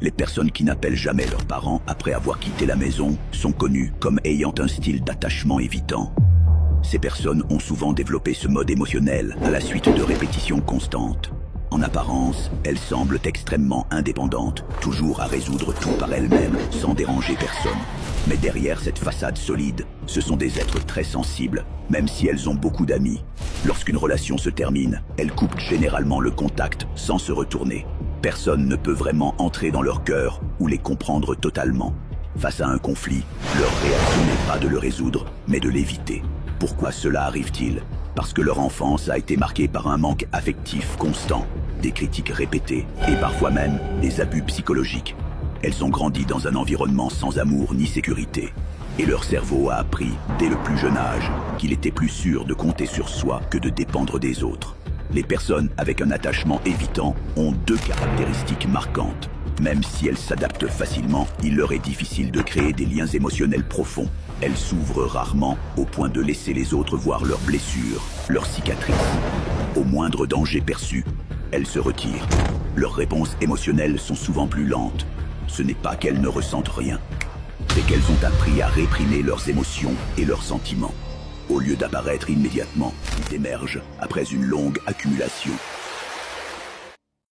Les personnes qui n'appellent jamais leurs parents après avoir quitté la maison sont connues comme ayant un style d'attachement évitant. Ces personnes ont souvent développé ce mode émotionnel à la suite de répétitions constantes. En apparence, elles semblent extrêmement indépendantes, toujours à résoudre tout par elles-mêmes, sans déranger personne. Mais derrière cette façade solide, ce sont des êtres très sensibles, même si elles ont beaucoup d'amis. Lorsqu'une relation se termine, elles coupent généralement le contact sans se retourner. Personne ne peut vraiment entrer dans leur cœur ou les comprendre totalement. Face à un conflit, leur réaction n'est pas de le résoudre, mais de l'éviter. Pourquoi cela arrive-t-il? Parce que leur enfance a été marquée par un manque affectif constant, des critiques répétées et parfois même des abus psychologiques. Elles ont grandi dans un environnement sans amour ni sécurité. Et leur cerveau a appris, dès le plus jeune âge, qu'il était plus sûr de compter sur soi que de dépendre des autres. Les personnes avec un attachement évitant ont deux caractéristiques marquantes. Même si elles s'adaptent facilement, il leur est difficile de créer des liens émotionnels profonds. Elles s'ouvrent rarement au point de laisser les autres voir leurs blessures, leurs cicatrices. Au moindre danger perçu, elles se retirent. Leurs réponses émotionnelles sont souvent plus lentes. Ce n'est pas qu'elles ne ressentent rien, c'est qu'elles ont appris à réprimer leurs émotions et leurs sentiments. Au lieu d'apparaître immédiatement, ils émergent après une longue accumulation.